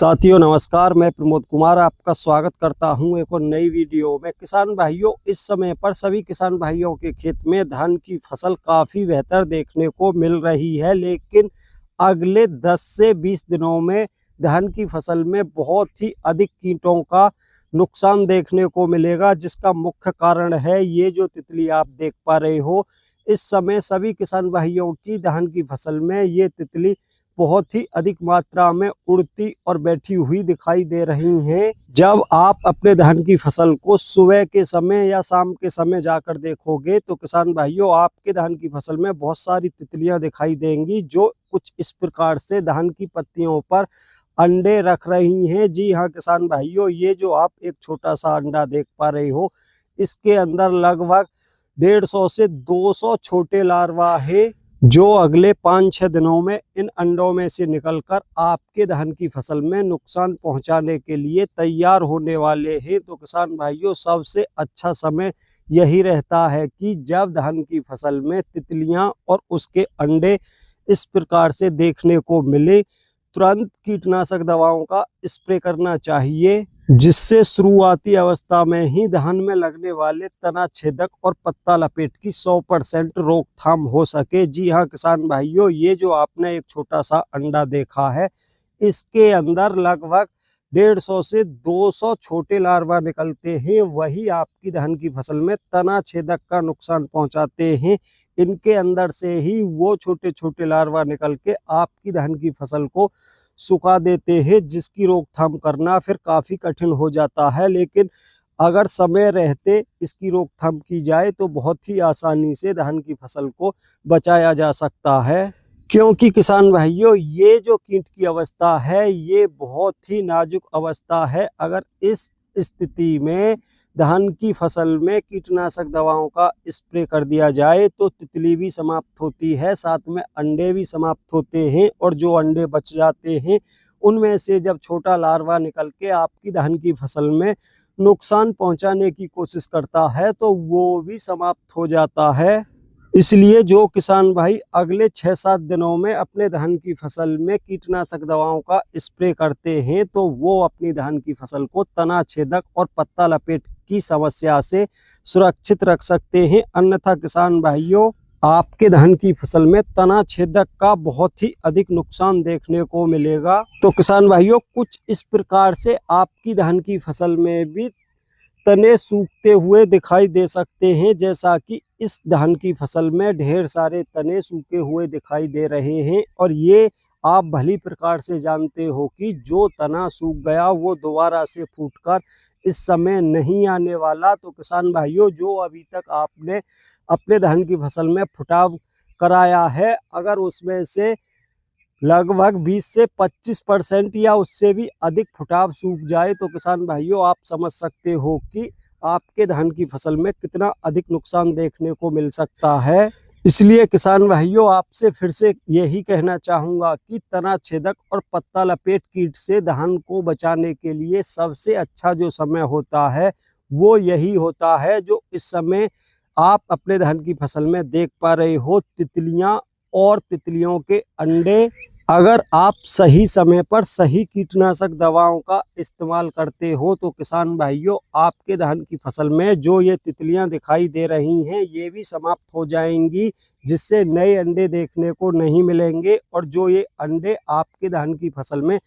साथियों नमस्कार, मैं प्रमोद कुमार आपका स्वागत करता हूं एक और नई वीडियो में। किसान भाइयों, इस समय पर सभी किसान भाइयों के खेत में धान की फसल काफ़ी बेहतर देखने को मिल रही है, लेकिन अगले 10 से 20 दिनों में धान की फसल में बहुत ही अधिक कीटों का नुकसान देखने को मिलेगा, जिसका मुख्य कारण है ये जो तितली आप देख पा रहे हो। इस समय सभी किसान भाइयों की धान की फसल में ये तितली बहुत ही अधिक मात्रा में उड़ती और बैठी हुई दिखाई दे रही हैं। जब आप अपने धान की फसल को सुबह के समय या शाम के समय जाकर देखोगे तो किसान भाइयों, आपके धान की फसल में बहुत सारी तितलियां दिखाई देंगी, जो कुछ इस प्रकार से धान की पत्तियों पर अंडे रख रही हैं। जी हाँ किसान भाइयों, ये जो आप एक छोटा सा अंडा देख पा रहे हो, इसके अंदर लगभग 150 से 200 छोटे लार्वा है, जो अगले 5-6 दिनों में इन अंडों में से निकलकर आपके धान की फसल में नुकसान पहुंचाने के लिए तैयार होने वाले हैं। तो किसान भाइयों, सबसे अच्छा समय यही रहता है कि जब धान की फसल में तितलियां और उसके अंडे इस प्रकार से देखने को मिले, तुरंत कीटनाशक दवाओं का स्प्रे करना चाहिए, जिससे शुरुआती अवस्था में ही धान में लगने वाले तना छेदक और पत्ता लपेट की 100% रोकथाम हो सके। जी हाँ किसान भाइयों, ये जो आपने एक छोटा सा अंडा देखा है, इसके अंदर लगभग 150 से 200 छोटे लार्वा निकलते हैं। वही आपकी धान की फसल में तना छेदक का नुकसान पहुंचाते हैं। इनके अंदर से ही वो छोटे छोटे लार्वा निकल के आपकी धान की फसल को सुखा देते हैं, जिसकी रोकथाम करना फिर काफ़ी कठिन हो जाता है। लेकिन अगर समय रहते इसकी रोकथाम की जाए तो बहुत ही आसानी से धान की फसल को बचाया जा सकता है, क्योंकि किसान भाइयों, ये जो कीट की अवस्था है ये बहुत ही नाजुक अवस्था है। अगर इस स्थिति में धान की फसल में कीटनाशक दवाओं का स्प्रे कर दिया जाए तो तितली भी समाप्त होती है, साथ में अंडे भी समाप्त होते हैं, और जो अंडे बच जाते हैं उनमें से जब छोटा लार्वा निकल के आपकी धान की फसल में नुकसान पहुंचाने की कोशिश करता है तो वो भी समाप्त हो जाता है। इसलिए जो किसान भाई अगले 6-7 दिनों में अपने धान की फसल में कीटनाशक दवाओं का स्प्रे करते हैं तो वो अपनी धान की फसल को तना छेदक और पत्ता लपेट की समस्या से सुरक्षित रख सकते हैं। अन्यथा किसान भाइयों, आपके धान की फसल में तना छेदक का बहुत ही अधिक नुकसान देखने को मिलेगा। तो किसान भाइयों, कुछ इस प्रकार से आपकी धान की फसल में भी तने सूखते हुए दिखाई दे सकते हैं, जैसा कि इस धान की फसल में ढेर सारे तने सूखे हुए दिखाई दे रहे हैं। और ये आप भली प्रकार से जानते हो कि जो तना सूख गया वो दोबारा से फूटकर इस समय नहीं आने वाला। तो किसान भाइयों, जो अभी तक आपने अपने धान की फसल में फुटाव कराया है, अगर उसमें से लगभग 20 से 25% या उससे भी अधिक फुटाव सूख जाए तो किसान भाइयों, आप समझ सकते हो कि आपके धान की फसल में कितना अधिक नुकसान देखने को मिल सकता है। इसलिए किसान भाइयों, आपसे फिर से यही कहना चाहूँगा कि तना छेदक और पत्ता लपेट कीट से धान को बचाने के लिए सबसे अच्छा जो समय होता है वो यही होता है, जो इस समय आप अपने धान की फसल में देख पा रहे हो, तितलियां और तितलियों के अंडे। अगर आप सही समय पर सही कीटनाशक दवाओं का इस्तेमाल करते हो तो किसान भाइयों, आपके धान की फसल में जो ये तितलियां दिखाई दे रही हैं ये भी समाप्त हो जाएंगी, जिससे नए अंडे देखने को नहीं मिलेंगे। और जो ये अंडे आपके धान की फसल में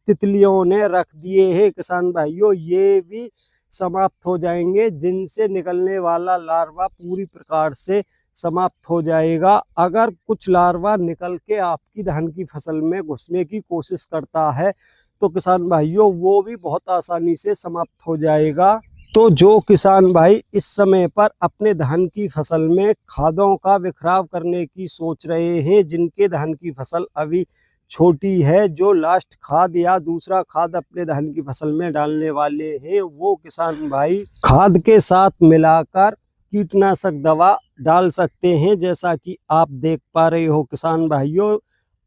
तितलियों ने रख दिए हैं किसान भाइयों, ये भी समाप्त हो जाएंगे, जिनसे निकलने वाला लार्वा पूरी प्रकार से समाप्त हो जाएगा। अगर कुछ लार्वा निकल के आपकी धान की फसल में घुसने की कोशिश करता है तो किसान भाइयों, वो भी बहुत आसानी से समाप्त हो जाएगा। तो जो किसान भाई इस समय पर अपने धान की फसल में खादों का बिखराव करने की सोच रहे हैं, जिनके धान की फसल अभी छोटी है, जो लास्ट खाद या दूसरा खाद अपने धान की फसल में डालने वाले हैं, वो किसान भाई खाद के साथ मिलाकर कीटनाशक दवा डाल सकते हैं। जैसा कि आप देख पा रहे हो किसान भाइयों,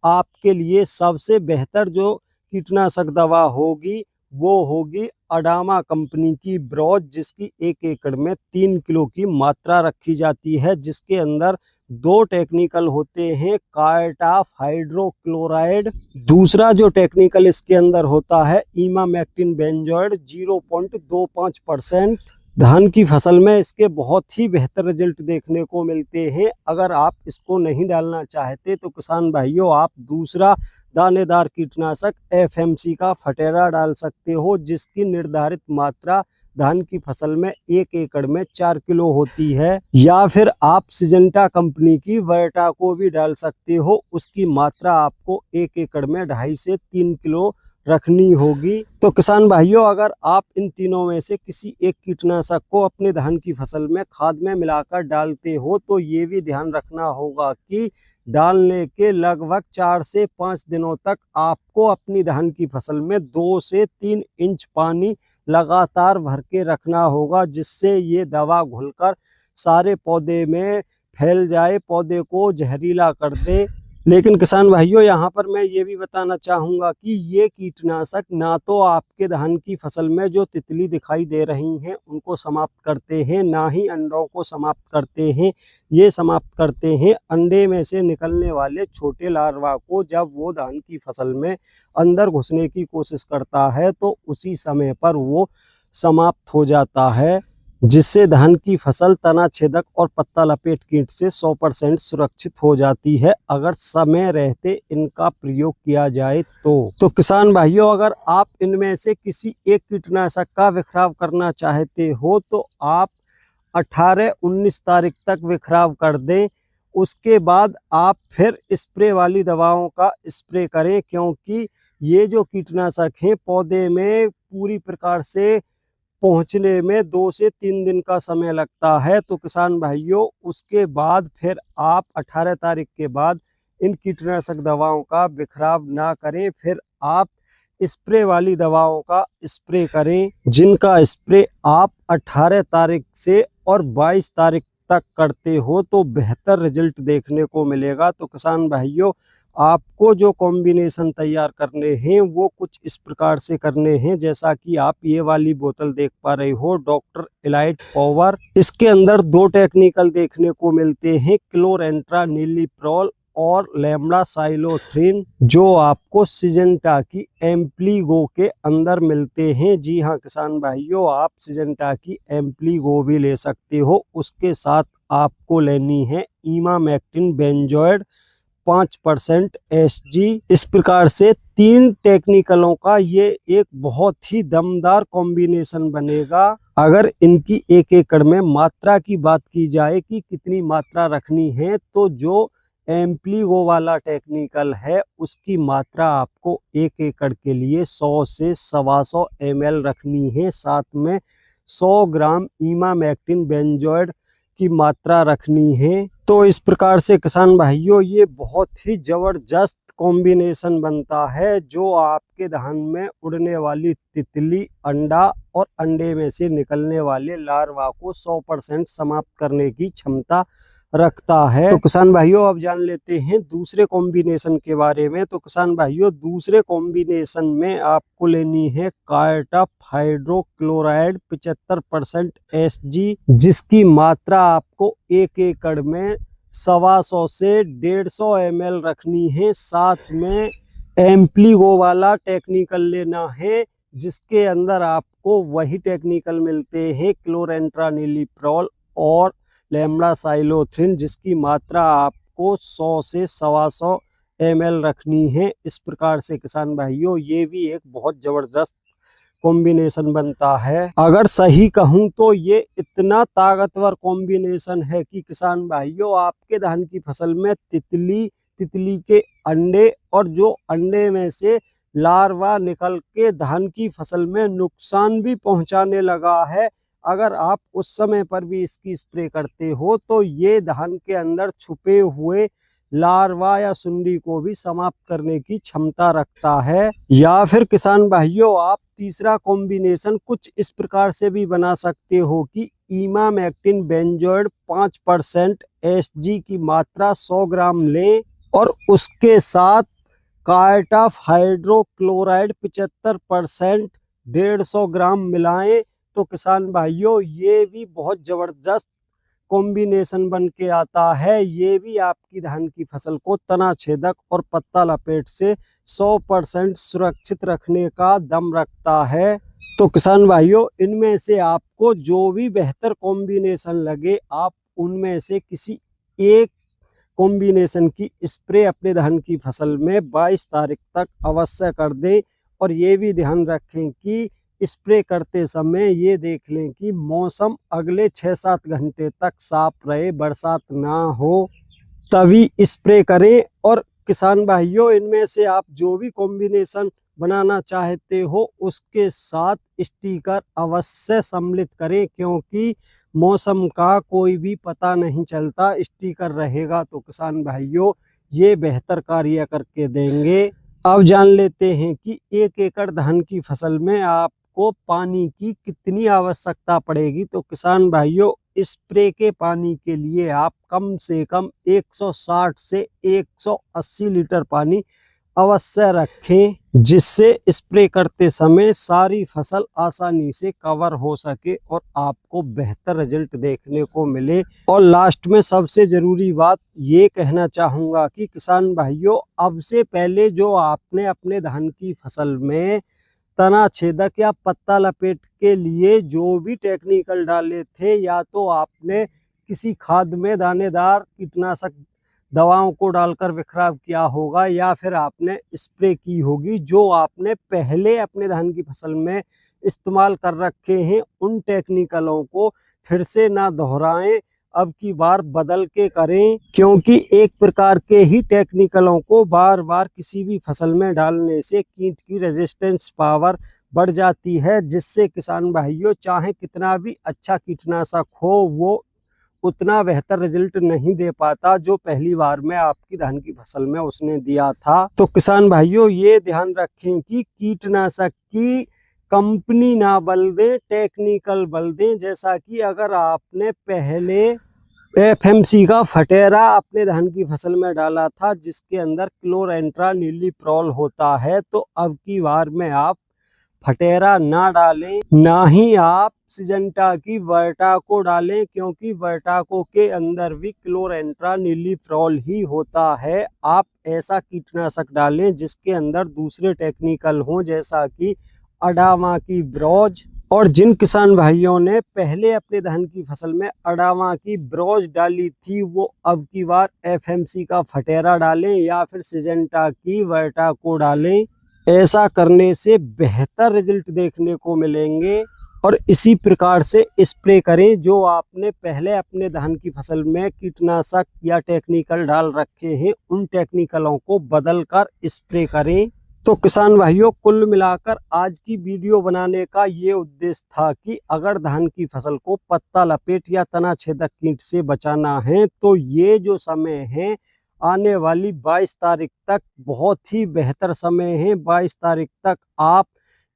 आपके लिए सबसे बेहतर जो कीटनाशक दवा होगी वो होगी अडामा कंपनी की ब्रोज, जिसकी 1 एकड़ में 3 किलो की मात्रा रखी जाती है, जिसके अंदर 2 टेक्निकल होते हैं कार्टाफ हाइड्रोक्लोराइड। दूसरा जो टेक्निकल इसके अंदर होता है इमामेक्टिन बेंजोइड 0.25%। धान की फसल में इसके बहुत ही बेहतर रिजल्ट देखने को मिलते हैं। अगर आप इसको नहीं डालना चाहते तो किसान भाइयों आप दूसरा दानेदार कीटनाशक एफएमसी का फटेरा डाल सकते हो, जिसकी निर्धारित मात्रा धान की फसल में 1 एकड़ में 4 किलो होती है। या फिर आप सिजेंटा कंपनी की वर्टा को भी डाल सकते हो, उसकी मात्रा आपको 1 एकड़ में 2.5 से 3 किलो रखनी होगी। तो किसान भाइयों अगर आप इन तीनों में से किसी एक कीटनाशक को अपने धान की फसल में खाद में मिलाकर डालते हो तो ये भी ध्यान रखना होगा कि डालने के लगभग 4 से 5 दिनों तक आपको अपनी धान की फसल में 2 से 3 इंच पानी लगातार भर के रखना होगा, जिससे ये दवा घुलकर सारे पौधे में फैल जाए, पौधे को जहरीला कर दे। लेकिन किसान भाइयों यहाँ पर मैं ये भी बताना चाहूँगा कि ये कीटनाशक ना तो आपके धान की फसल में जो तितली दिखाई दे रही हैं उनको समाप्त करते हैं, ना ही अंडों को समाप्त करते हैं। ये समाप्त करते हैं अंडे में से निकलने वाले छोटे लार्वा को। जब वो धान की फसल में अंदर घुसने की कोशिश करता है तो उसी समय पर वो समाप्त हो जाता है, जिससे धान की फसल तना छेदक और पत्ता लपेट कीट से 100% सुरक्षित हो जाती है, अगर समय रहते इनका प्रयोग किया जाए तो किसान भाइयों अगर आप इनमें से किसी एक कीटनाशक का बिखराव करना चाहते हो तो आप 18-19 तारीख तक बिखराव कर दें। उसके बाद आप फिर स्प्रे वाली दवाओं का स्प्रे करें, क्योंकि ये जो कीटनाशक हैं पौधे में पूरी प्रकार से पहुंचने में 2 से 3 दिन का समय लगता है। तो किसान भाइयों उसके बाद फिर आप 18 तारीख के बाद इन कीटनाशक दवाओं का बिखराव ना करें, फिर आप स्प्रे वाली दवाओं का स्प्रे करें, जिनका स्प्रे आप 18 तारीख से और 22 तारीख तक करते हो तो बेहतर रिजल्ट देखने को मिलेगा। तो किसान भाइयों आपको जो कॉम्बिनेशन तैयार करने हैं वो कुछ इस प्रकार से करने हैं, जैसा कि आप ये वाली बोतल देख पा रहे हो डॉक्टर एलाइट पावर। इसके अंदर 2 टेक्निकल देखने को मिलते हैं, क्लोरेंट्रानिलीप्रोल और लैम्ब्डासाइलोथ्रिन, जो आपको सिजेंटा की एम्प्लीगो के अंदर मिलते हैं। जी हाँ किसान भाइयों आप सिजेंटा की एम्प्लीगो भी ले सकते हो। उसके साथ आपको लेनी है इमामेक्टिन बेंजोइड 5% SG। इस प्रकार से 3 टेक्निकलों का ये एक बहुत ही दमदार कॉम्बिनेशन बनेगा। अगर इनकी 1 एकड़ में मात्रा की बात की जाए कि कितनी मात्रा रखनी है तो जो एम्प्लीगो वाला टेक्निकल है उसकी मात्रा आपको 1 एकड़ के लिए 100 से 125 ml रखनी है, साथ में 100 ग्राम इमामेक्टिन बेंजोइड की मात्रा रखनी है। तो इस प्रकार से किसान भाइयों ये बहुत ही जबरदस्त कॉम्बिनेशन बनता है, जो आपके धान में उड़ने वाली तितली, अंडा और अंडे में से निकलने वाले लार्वा को 100% समाप्त करने की क्षमता रखता है। तो किसान भाइयों अब जान लेते हैं दूसरे कॉम्बिनेशन के बारे में। तो किसान भाइयों दूसरे कॉम्बिनेशन में आपको लेनी है कार्टाफ हाइड्रोक्लोराइड 75% SG, जिसकी मात्रा आपको 1 एकड़ में 125 से 150 ml रखनी है। साथ में एम्प्लीगो वाला टेक्निकल लेना है, जिसके अंदर आपको वही टेक्निकल मिलते हैं क्लोरेंट्रानिलीप्रोल और लैम्ब्डासाइलोथ्रिन, जिसकी मात्रा आपको 100 से 125 ml रखनी है। इस प्रकार से किसान भाइयों ये भी एक बहुत जबरदस्त कॉम्बिनेशन बनता है। अगर सही कहूं तो ये इतना ताकतवर कॉम्बिनेशन है कि किसान भाइयों आपके धान की फसल में तितली के अंडे और जो अंडे में से लार्वा निकल के धान की फसल में नुकसान भी पहुंचाने लगा है, अगर आप उस समय पर भी इसकी स्प्रे करते हो तो ये धान के अंदर छुपे हुए लार्वा या सुंडी को भी समाप्त करने की क्षमता रखता है। या फिर किसान भाइयों आप तीसरा कॉम्बिनेशन कुछ इस प्रकार से भी बना सकते हो कि इमामेक्टिन बेंजोइड 5% SG की मात्रा 100 ग्राम लें और उसके साथ कार्टाफ हाइड्रोक्लोराइड 75% 150 ग्राम मिलाएं तो किसान भाइयों ये भी बहुत जबरदस्त कॉम्बिनेशन बन के आता है। ये भी आपकी धान की फसल को तना छेदक और पत्ता लपेट से 100% सुरक्षित रखने का दम रखता है। तो किसान भाइयों इनमें से आपको जो भी बेहतर कॉम्बिनेशन लगे आप उनमें से किसी एक कॉम्बिनेशन की स्प्रे अपने धान की फसल में 22 तारीख तक अवश्य कर दें। और ये भी ध्यान रखें कि स्प्रे करते समय ये देख लें कि मौसम अगले 6-7 घंटे तक साफ रहे, बरसात ना हो, तभी स्प्रे करें। और किसान भाइयों इनमें से आप जो भी कॉम्बिनेशन बनाना चाहते हो उसके साथ स्टिकर अवश्य सम्मिलित करें, क्योंकि मौसम का कोई भी पता नहीं चलता। स्टिकर रहेगा तो किसान भाइयों ये बेहतर कार्य करके देंगे। अब जान लेते हैं कि 1 एकड़ धान की फसल में आपको पानी की कितनी आवश्यकता पड़ेगी। तो किसान भाइयों स्प्रे के पानी के लिए आप कम से कम 160 से 180 लीटर पानी अवश्य रखें, जिससे स्प्रे करते समय सारी फसल आसानी से कवर हो सके और आपको बेहतर रिजल्ट देखने को मिले। और लास्ट में सबसे जरूरी बात ये कहना चाहूँगा कि किसान भाइयों अब से पहले जो आपने अपने धान की फसल में तना छेदक या पत्ता लपेट के लिए जो भी टेक्निकल डाले थे, या तो आपने किसी खाद में दानेदार कीटनाशक दवाओं को डालकर बिखराव किया होगा, या फिर आपने स्प्रे की होगी, जो आपने पहले अपने धान की फसल में इस्तेमाल कर रखे हैं उन टेक्निकलों को फिर से ना दोहराएं, अब की बार बदल के करें। क्योंकि एक प्रकार के ही टेक्निकलों को बार बार किसी भी फसल में डालने से कीट की रेजिस्टेंस पावर बढ़ जाती है, जिससे किसान भाइयों चाहे कितना भी अच्छा कीटनाशक हो वो उतना बेहतर रिजल्ट नहीं दे पाता जो पहली बार में आपकी धान की फसल में उसने दिया था। तो किसान भाइयों ये ध्यान रखें कि कीटनाशक की कंपनी ना बदल दे, टेक्निकल बदल दे। जैसा कि अगर आपने पहले एफएमसी का फटेरा अपने धान की फसल में डाला था जिसके अंदर क्लोरेंट्रानिलीप्रोल होता है, तो अब की बार में आप फटेरा ना डालें, ना ही आप सिजेंटा की वर्टाको डालें, क्योंकि वर्टाको के अंदर भी क्लोरेंट्रानिलीप्रोल ही होता है। आप ऐसा कीटनाशक डालें जिसके अंदर दूसरे टेक्निकल हों, जैसा कि अडामा की ब्रोज। और जिन किसान भाइयों ने पहले अपने धान की फसल में अडामा की ब्रोज डाली थी वो अब की बार एफएमसी का फटेरा डालें या फिर सिजेंटा की वर्टाको डालें। ऐसा करने से बेहतर रिजल्ट देखने को मिलेंगे। और इसी प्रकार से स्प्रे करें, जो आपने पहले अपने धान की फसल में कीटनाशक या टेक्निकल डाल रखे हैं उन टेक्निकलों को बदलकर स्प्रे करें। तो किसान भाइयों कुल मिलाकर आज की वीडियो बनाने का ये उद्देश्य था कि अगर धान की फसल को पत्ता लपेट या तना छेदक कीट से बचाना है तो ये जो समय है आने वाली 22 तारीख तक बहुत ही बेहतर समय है। 22 तारीख तक आप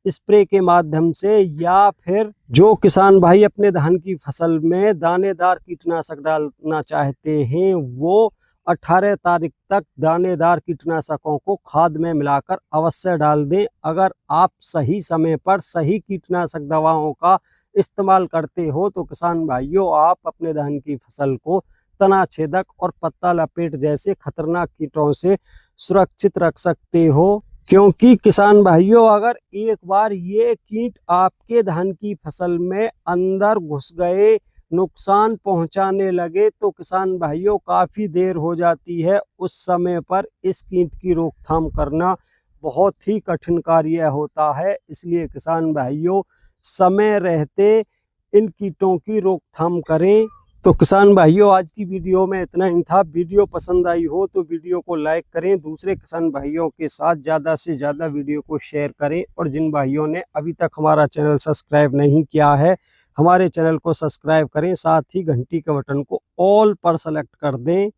स्प्रे के माध्यम से या फिर जो किसान भाई अपने धान की फसल में दानेदार कीटनाशक डालना चाहते हैं वो 18 तारीख तक दानेदार कीटनाशकों को खाद में मिलाकर अवश्य डाल दें। अगर आप सही समय पर सही कीटनाशक दवाओं का इस्तेमाल करते हो तो किसान भाइयों आप अपने धान की फसल को तना छेदक और पत्ता लपेट जैसे खतरनाक कीटों से सुरक्षित रख सकते हो। क्योंकि किसान भाइयों अगर एक बार ये कीट आपके धान की फसल में अंदर घुस गए, नुकसान पहुंचाने लगे, तो किसान भाइयों काफ़ी देर हो जाती है। उस समय पर इस कीट की रोकथाम करना बहुत ही कठिन कार्य होता है। इसलिए किसान भाइयों समय रहते इन कीटों की रोकथाम करें। तो किसान भाइयों आज की वीडियो में इतना ही था। वीडियो पसंद आई हो तो वीडियो को लाइक करें, दूसरे किसान भाइयों के साथ ज़्यादा से ज़्यादा वीडियो को शेयर करें। और जिन भाइयों ने अभी तक हमारा चैनल सब्सक्राइब नहीं किया है हमारे चैनल को सब्सक्राइब करें, साथ ही घंटी के बटन को ऑल पर सेलेक्ट कर दें।